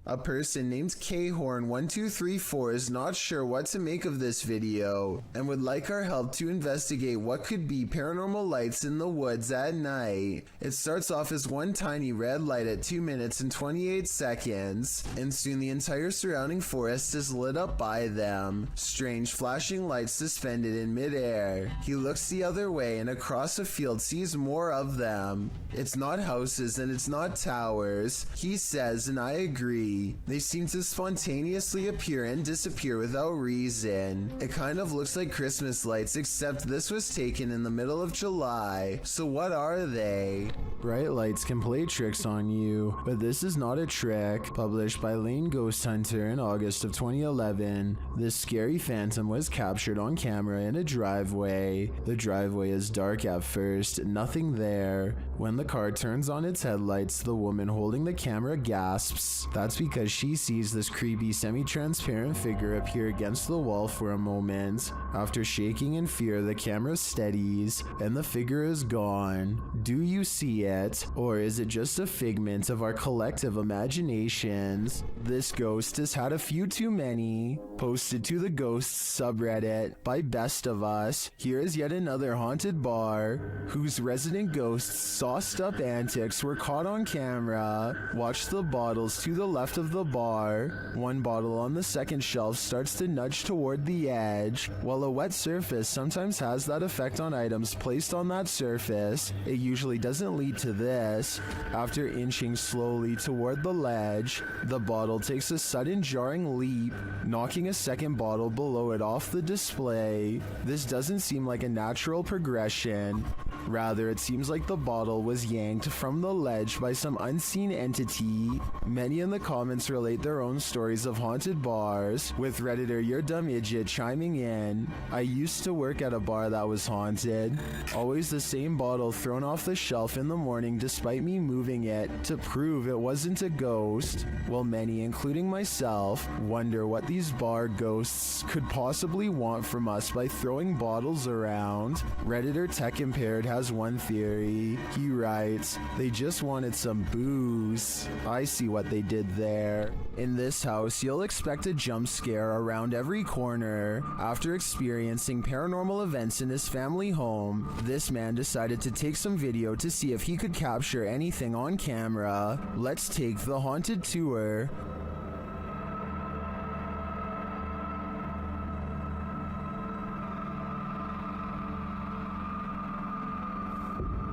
A person named Khorn1234 is not sure what to make of this video and would like our help to investigate what could be paranormal lights in the woods at night. It starts off as one tiny red light at 2 minutes and 28 seconds, and soon the entire surrounding forest is lit up by them. Strange flashing lights suspended in midair. He looks the other way and across a field sees more of them. It's not houses and it's not towers, he says, and I agree. They seem to spontaneously appear and disappear without reason. It kind of looks like Christmas lights, except this was taken in the middle of July. So what are they? Bright lights can play tricks on you, but this is not a trick. Published by Lane Ghost Hunter in August of 2011, this scary phantom was captured on camera in a driveway. The driveway is dark at first, nothing there. When the car turns on its headlights, the woman holding the camera gasps. That's because she sees this creepy semi-transparent figure appear against the wall for a moment. After shaking in fear, the camera steadies and the figure is gone. Do you see it? Or is it just a figment of our collective imaginations? This ghost has had a few too many. Posted to the Ghosts subreddit by Best of Us, here is yet another haunted bar whose resident ghosts' sauced up antics were caught on camera. Watch the bottles to the left of the bar. One bottle on the second shelf starts to nudge toward the edge. While a wet surface sometimes has that effect on items placed on that surface, it usually doesn't lead to this. After inching slowly toward the ledge, the bottle takes a sudden jarring leap, knocking a second bottle below it off the display. This doesn't seem like a natural progression. Rather, it seems like the bottle was yanked from the ledge by some unseen entity. Many in the comments relate their own stories of haunted bars, with Redditor Your Dumb Idiot chiming in. I used to work at a bar that was haunted. Always the same bottle thrown off the shelf in the morning despite me moving it to prove it wasn't a ghost. Well, many, including myself, wonder what these bar ghosts could possibly want from us by throwing bottles around. Redditor Tech Impaired has one theory. He writes, they just wanted some booze. I see what they did there. In this house, you'll expect a jump scare around every corner. After experiencing paranormal events in his family home, this man decided to take some video to see if he could capture anything on camera. Let's take the haunted tour.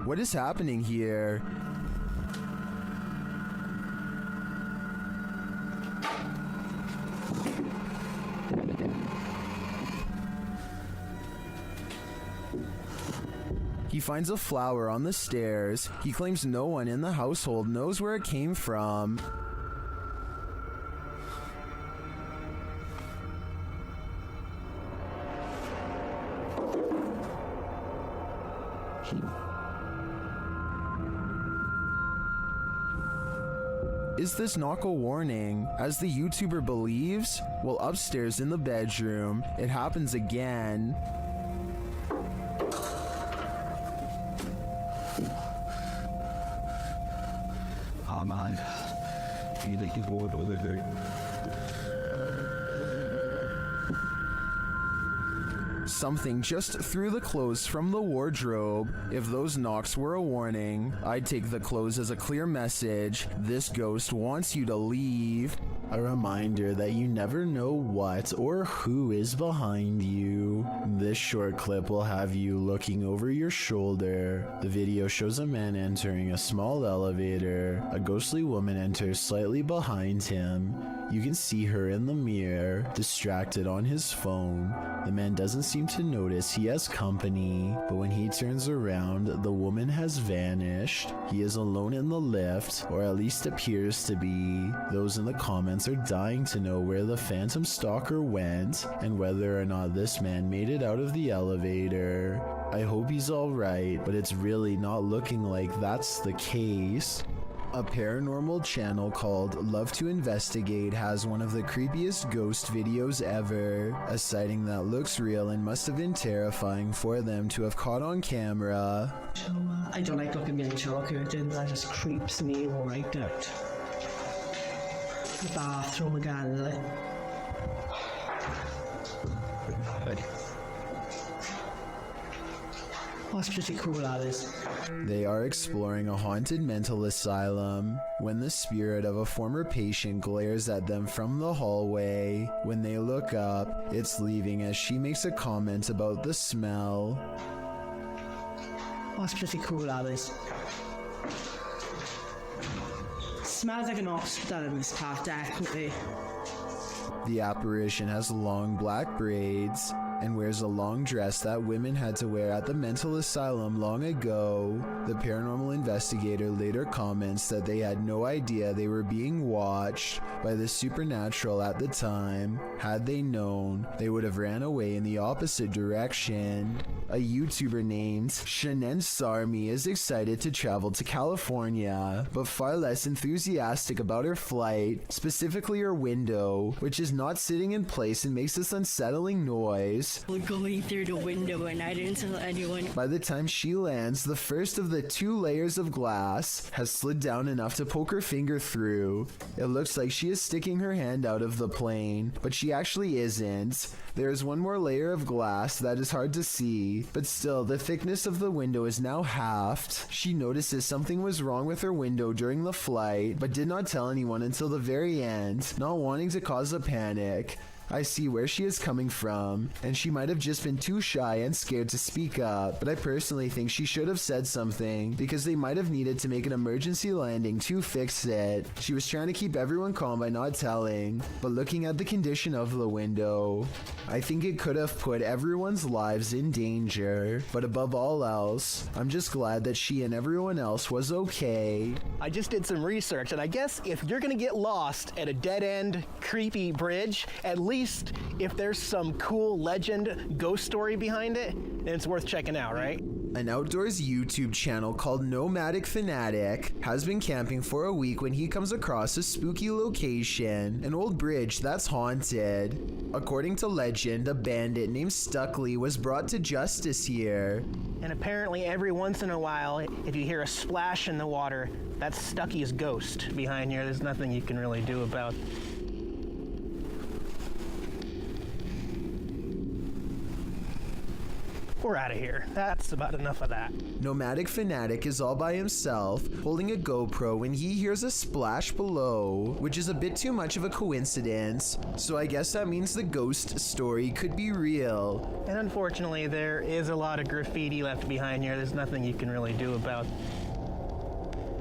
What is happening here? He finds a flower on the stairs. He claims no one in the household knows where it came from. Is this knock a warning, as the YouTuber believes? Well, upstairs in the bedroom, it happens again. Oh man, you think you've got what they're doing? Something just threw the clothes from the wardrobe. If those knocks were a warning, I'd take the clothes as a clear message. This ghost wants you to leave. A reminder that you never know what or who is behind you. This short clip will have you looking over your shoulder. The video shows a man entering a small elevator. A ghostly woman enters slightly behind him. You can see her in the mirror, distracted on his phone. The man doesn't seem to notice he has company, but when he turns around, the woman has vanished. He is alone in the lift, or at least appears to be. Those in the comments are dying to know where the phantom stalker went, and whether or not this man made it out of the elevator. I hope he's alright, but it's really not looking like that's the case. A paranormal channel called Love to Investigate has one of the creepiest ghost videos ever. A sighting that looks real and must have been terrifying for them to have caught on camera. So, I don't like looking behind shower curtains, that just creeps me right out. the bathroom again, like. That's pretty cool, that is. They are exploring a haunted mental asylum when the spirit of a former patient glares at them from the hallway. When they look up, it's leaving as she makes a comment about the smell. That's pretty cool, that is. Smells like an hospital in this part, definitely. The apparition has long black braids and wears a long dress that women had to wear at the mental asylum long ago. The paranormal investigator later comments that they had no idea they were being watched by the supernatural at the time. Had they known, they would have ran away in the opposite direction. A YouTuber named Shanen Sarmi is excited to travel to California, but far less enthusiastic about her flight, specifically her window, which is not sitting in place and makes this unsettling noise. We're going through the window and I didn't tell anyone. By the time she lands, the first of the 2 layers of glass has slid down enough to poke her finger through. It looks like she is sticking her hand out of the plane, but she actually isn't. There is one more layer of glass that is hard to see, but still, the thickness of the window is now halved. She notices something was wrong with her window during the flight, but did not tell anyone until the very end, not wanting to cause a panic. I see where she is coming from, and she might have just been too shy and scared to speak up, but I personally think she should have said something, because they might have needed to make an emergency landing to fix it. She was trying to keep everyone calm by not telling, but looking at the condition of the window, I think it could have put everyone's lives in danger. But above all else, I'm just glad that she and everyone else was okay. I just did some research, and I guess if you're gonna get lost at a dead-end, creepy bridge, at least if there's some cool legend, ghost story behind it, then it's worth checking out, right? An outdoors YouTube channel called Nomadic Fanatic has been camping for a week when he comes across a spooky location, an old bridge that's haunted. According to legend, a bandit named Stuckley was brought to justice here. And apparently every once in a while, if you hear a splash in the water, that's Stucky's ghost behind here. There's nothing you can really do about. We're out of here. That's about enough of that. Nomadic Fanatic is all by himself, holding a GoPro when he hears a splash below, which is a bit too much of a coincidence, so I guess that means the ghost story could be real. And unfortunately, there is a lot of graffiti left behind here. There's nothing you can really do about.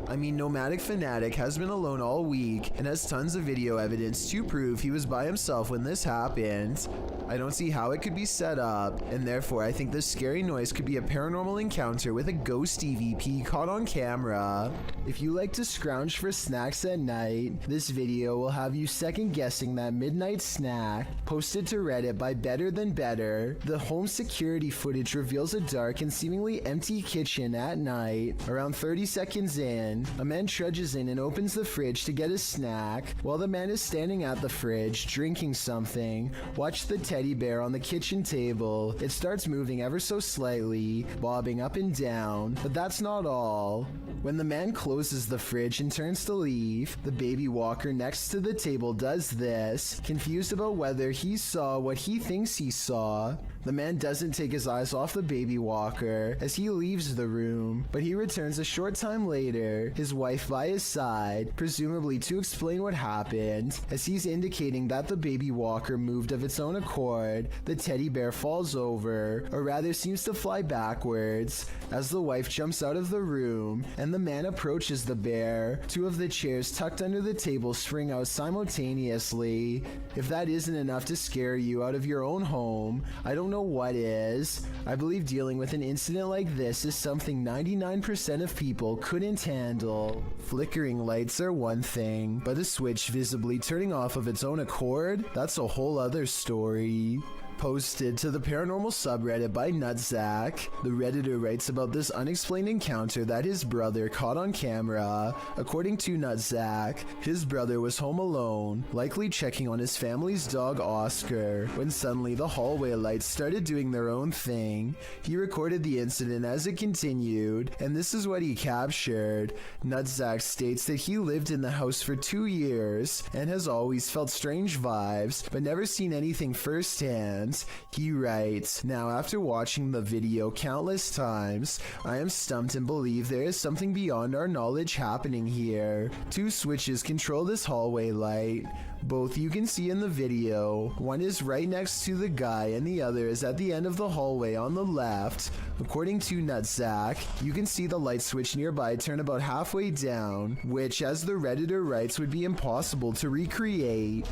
I mean, Nomadic Fanatic has been alone all week and has tons of video evidence to prove he was by himself when this happened. I don't see how it could be set up, and therefore I think this scary noise could be a paranormal encounter with a ghost EVP caught on camera. If you like to scrounge for snacks at night, this video will have you second guessing that midnight snack. Posted to Reddit by Better Than Better, the home security footage reveals a dark and seemingly empty kitchen at night. Around 30 seconds in, a man trudges in and opens the fridge to get a snack. While the man is standing at the fridge, drinking something, watch the teddy bear on the kitchen table. It starts moving ever so slightly, bobbing up and down, but that's not all. When the man closes the fridge and turns to leave, the baby walker next to the table does this, confused about whether he saw what he thinks he saw. The man doesn't take his eyes off the baby walker as he leaves the room, but he returns a short time later, his wife by his side, presumably to explain what happened. As he's indicating that the baby walker moved of its own accord, the teddy bear falls over, or rather seems to fly backwards, as the wife jumps out of the room and the man approaches the bear. 2 of the chairs tucked under the table spring out simultaneously. If that isn't enough to scare you out of your own home, I don't know what is. I believe dealing with an incident like this is something 99% of people couldn't handle. Flickering lights are one thing, but a switch visibly turning off of its own accord, that's a whole other story. Posted to the paranormal subreddit by Nutsack, the Redditor writes about this unexplained encounter that his brother caught on camera. According to Nutsack, his brother was home alone, likely checking on his family's dog Oscar, when suddenly the hallway lights started doing their own thing. He recorded the incident as it continued, and this is what he captured. Nutsack states that he lived in the house for 2 years and has always felt strange vibes, but never seen anything firsthand. He writes, "Now after watching the video countless times, I am stumped and believe there is something beyond our knowledge happening here. 2 switches control this hallway light. Both you can see in the video. One is right next to the guy and the other is at the end of the hallway on the left. According to Nutsack, you can see the light switch nearby turn about halfway down, which, as the Redditor writes, would be impossible to recreate.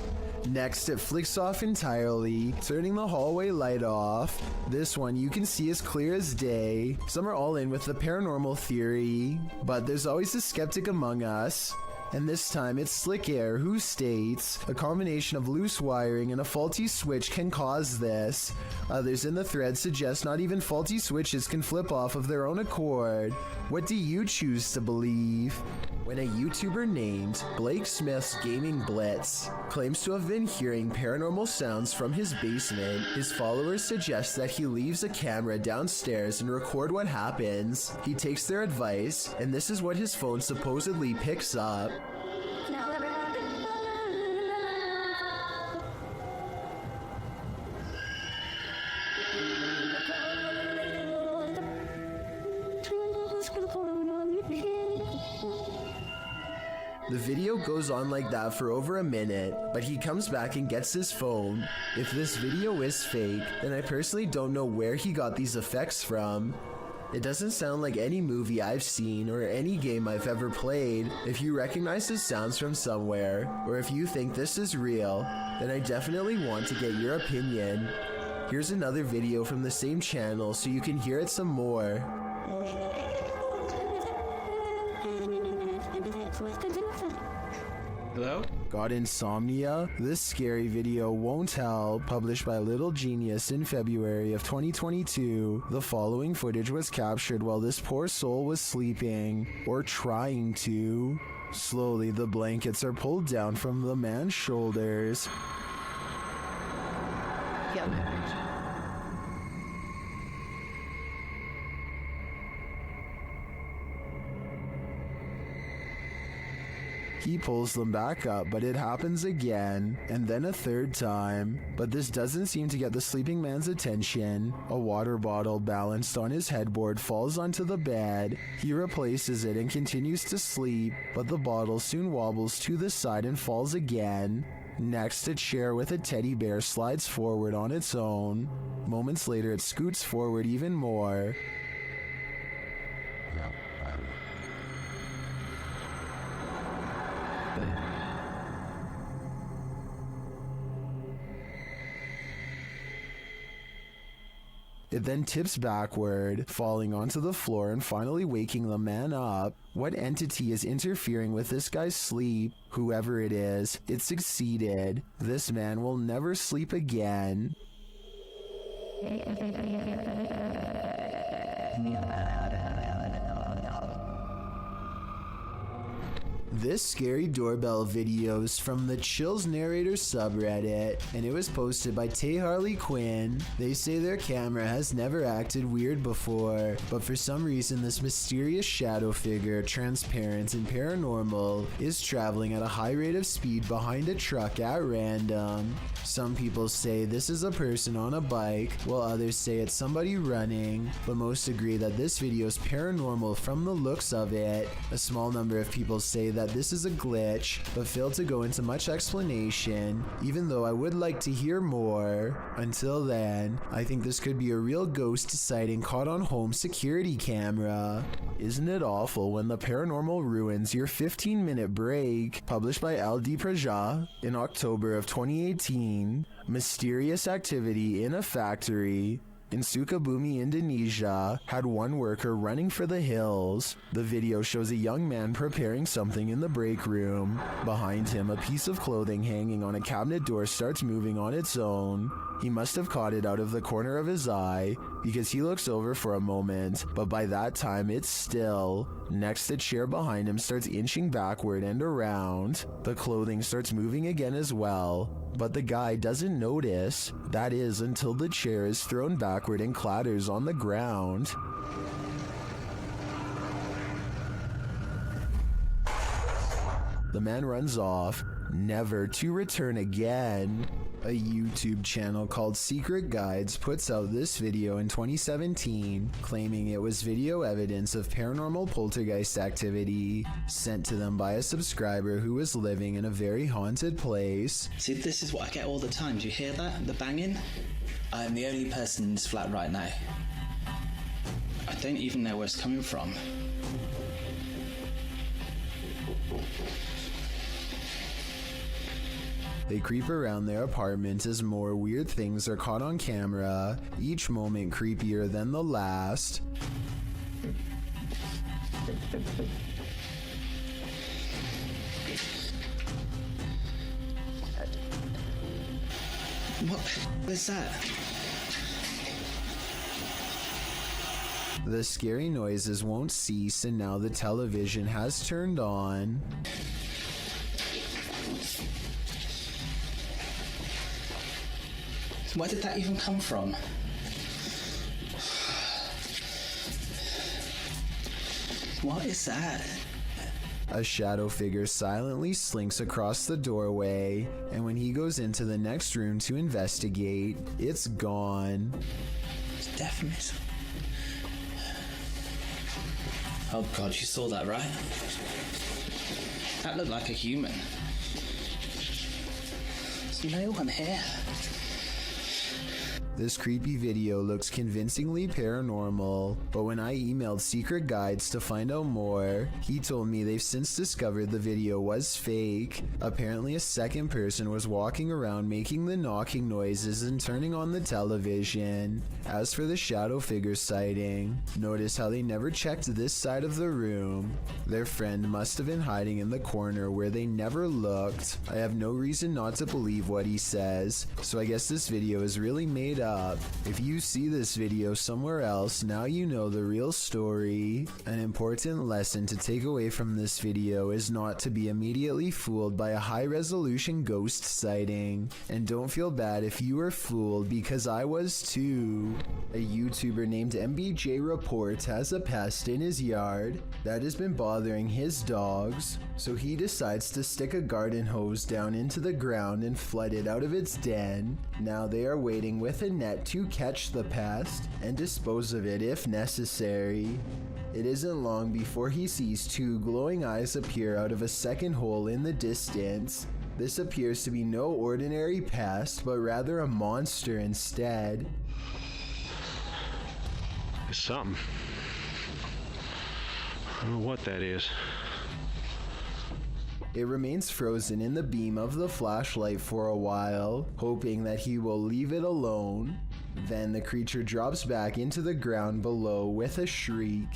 Next, it flicks off entirely, turning the hallway light off. This one you can see as clear as day. Some are all in with the paranormal theory, but there's always a skeptic among us. And this time it's Slick Air who states a combination of loose wiring and a faulty switch can cause this. Others in the thread suggest not even faulty switches can flip off of their own accord. What do you choose to believe?" When a YouTuber named Blake Smith's Gaming Blitz claims to have been hearing paranormal sounds from his basement, his followers suggest that he leaves a camera downstairs and record what happens. He takes their advice, and this is what his phone supposedly picks up. The video goes on like that for over a minute, but he comes back and gets his phone. If this video is fake, then I personally don't know where he got these effects from. It doesn't sound like any movie I've seen or any game I've ever played. If you recognize the sounds from somewhere, or if you think this is real, then I definitely want to get your opinion. Here's another video from the same channel so you can hear it some more. Hello? Got insomnia? This scary video won't help. Published by Little Genius in February of 2022. The following footage was captured while this poor soul was sleeping, or trying to. Slowly, the blankets are pulled down from the man's shoulders. He pulls them back up, but it happens again, and then a third time. But this doesn't seem to get the sleeping man's attention. A water bottle balanced on his headboard falls onto the bed. He replaces it and continues to sleep, but the bottle soon wobbles to the side and falls again. Next, a chair with a teddy bear slides forward on its own. Moments later, it scoots forward even more. It then tips backward, falling onto the floor and finally waking the man up. What entity is interfering with this guy's sleep? Whoever it is, it succeeded. This man will never sleep again. This scary doorbell video is from the Chills Narrator subreddit, and it was posted by Tay Harley Quinn. They say their camera has never acted weird before, but for some reason this mysterious shadow figure, transparent and paranormal, is traveling at a high rate of speed behind a truck at random. Some people say this is a person on a bike, while others say it's somebody running, but most agree that this video is paranormal from the looks of it. A small number of people say that this is a glitch, but fail to go into much explanation, even though I would like to hear more. Until then, I think this could be a real ghost sighting caught on home security camera. Isn't it awful when the paranormal ruins your 15-minute break? Published by LD Praja in October of 2018. Mysterious activity in a factory. in Sukabumi, Indonesia, had one worker running for the hills. The video shows a young man preparing something in the break room. Behind him, a piece of clothing hanging on a cabinet door starts moving on its own. He must have caught it out of the corner of his eye because he looks over for a moment, but by that time it's still. Next, the chair behind him starts inching backward and around. The clothing starts moving again as well, but the guy doesn't notice. That is until the chair is thrown backward and clatters on the ground. The man runs off, never to return again. A YouTube channel called Secret Guides puts out this video in 2017, claiming it was video evidence of paranormal poltergeist activity sent to them by a subscriber who was living in a very haunted place. See, this is what I get all the time. Do you hear that? The banging? I'm the only person in this flat right now. I don't even know where it's coming from. They creep around their apartment as more weird things are caught on camera, each moment creepier than the last. What is that? The scary noises won't cease, and now the television has turned on. Where did that even come from? What is that? A shadow figure silently slinks across the doorway, and when he goes into the next room to investigate, it's gone. It's definite. Oh god, you saw that, right? That looked like a human. There's no one here. This creepy video looks convincingly paranormal, but when I emailed Secret Guides to find out more, he told me they've since discovered the video was fake. Apparently a second person was walking around making the knocking noises and turning on the television. As for the shadow figure sighting, notice how they never checked this side of the room. Their friend must have been hiding in the corner where they never looked. I have no reason not to believe what he says, so I guess this video is really made up. If you see this video somewhere else, now you know the real story. An important lesson to take away from this video is not to be immediately fooled by a high-resolution ghost sighting. And don't feel bad if you were fooled, because I was too. A YouTuber named MBJ Report has a pest in his yard that has been bothering his dogs, so he decides to stick a garden hose down into the ground and flood it out of its den. Now they are waiting with a net to catch the pest and dispose of it if necessary. It isn't long before he sees two glowing eyes appear out of a second hole in the distance. This appears to be no ordinary pest, but rather a monster instead. It's something. I don't know what that is. It remains frozen in the beam of the flashlight for a while, hoping that he will leave it alone. Then the creature drops back into the ground below with a shriek.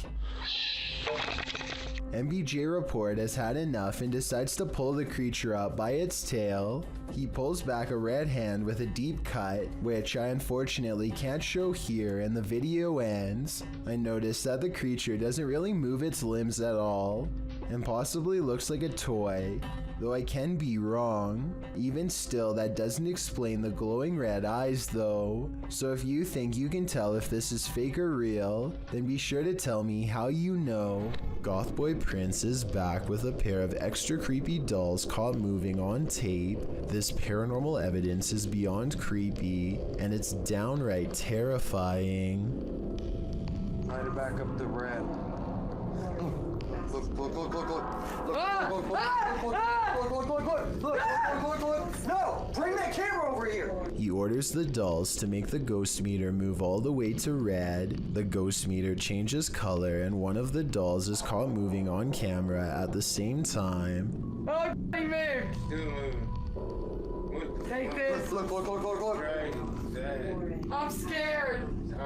MBJ Report has had enough and decides to pull the creature up by its tail. He pulls back a red hand with a deep cut, which I unfortunately can't show here, and the video ends. I notice that the creature doesn't really move its limbs at all, and possibly looks like a toy, though I can be wrong. Even still, that doesn't explain the glowing red eyes though. So if you think you can tell if this is fake or real, then be sure to tell me how you know. Gothboy Prince is back with a pair of extra creepy dolls caught moving on tape. This paranormal evidence is beyond creepy, and it's downright terrifying. Try to back up the red. Look. No! Bring that camera over here! He orders the dolls to make the ghost meter move all the way to red. The ghost meter changes color, and one of the dolls is caught moving on camera at the same time. Oh, he moved! Take this! Look. I'm scared!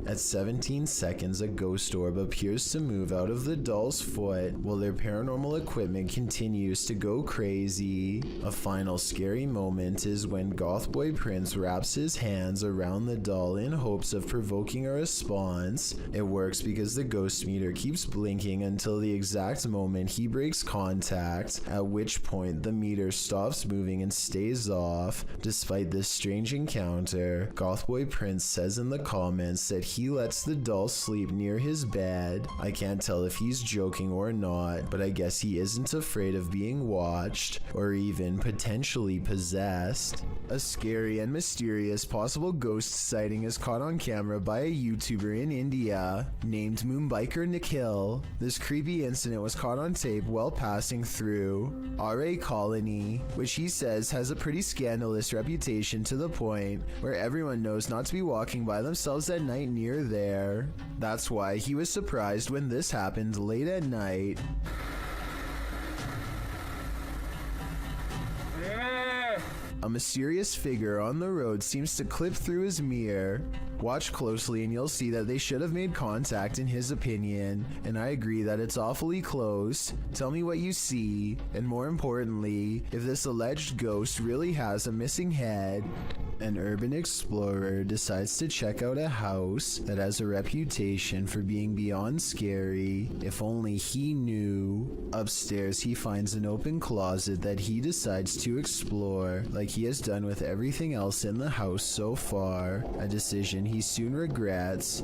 At 17 seconds, a ghost orb appears to move out of the doll's foot while their paranormal equipment continues to go crazy. A final scary moment is when Goth Boy Prince wraps his hands around the doll in hopes of provoking a response. It works because the ghost meter keeps blinking until the exact moment he breaks contact, at which point the meter stops moving and stays off. Despite this strange encounter, Goth Boy Prince says in the comments that he lets the doll sleep near his bed. I can't tell if he's joking or not, but I guess he isn't afraid of being watched or even potentially possessed. A scary and mysterious possible ghost sighting is caught on camera by a YouTuber in India named Moonbiker Nikhil. This creepy incident was caught on tape while passing through RA Colony, which he says has a pretty scandalous reputation to the point where everyone knows not to be walking by themselves at night near there. That's why he was surprised when this happened late at night. A mysterious figure on the road seems to clip through his mirror. Watch closely and you'll see that they should have made contact in his opinion, and I agree that it's awfully close. Tell me what you see, and more importantly, if this alleged ghost really has a missing head. An urban explorer decides to check out a house that has a reputation for being beyond scary. If only he knew. Upstairs, he finds an open closet that he decides to explore, like he has done with everything else in the house so far, a decision he soon regrets.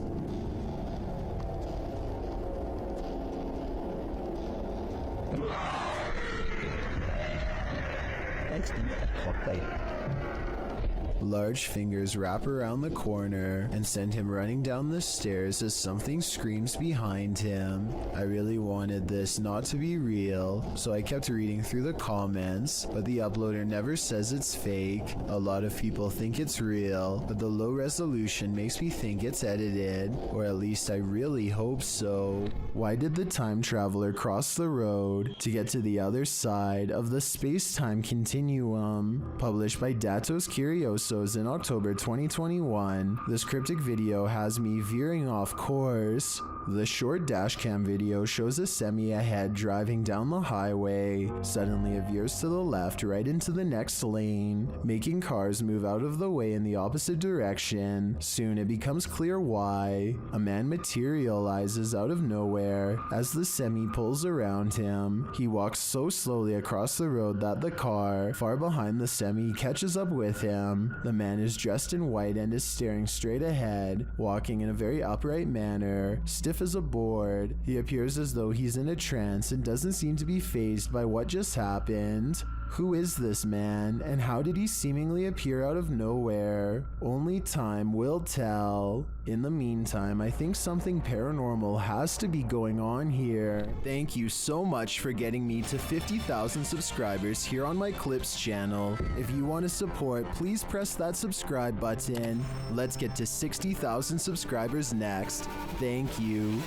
Large fingers wrap around the corner and send him running down the stairs as something screams behind him. I really wanted this not to be real, so I kept reading through the comments, but the uploader never says it's fake. A lot of people think it's real, but the low resolution makes me think it's edited, or at least I really hope so. Why did the time traveler cross the road to get to the other side of the space-time continuum? Published by Datos Curiosos in October 2021, this cryptic video has me veering off course. The short dashcam video shows a semi ahead driving down the highway. Suddenly it veers to the left right into the next lane, making cars move out of the way in the opposite direction. Soon it becomes clear why. A man materializes out of nowhere as the semi pulls around him. He walks so slowly across the road that the car far behind the semi catches up with him. The man is dressed in white and is staring straight ahead, walking in a very upright manner, stiff as a board. He appears as though he's in a trance and doesn't seem to be fazed by what just happened. Who is this man, and how did he seemingly appear out of nowhere? Only time will tell. In the meantime, I think something paranormal has to be going on here. Thank you so much for getting me to 50,000 subscribers here on my Clips channel. If you want to support, please press that subscribe button. Let's get to 60,000 subscribers next. Thank you.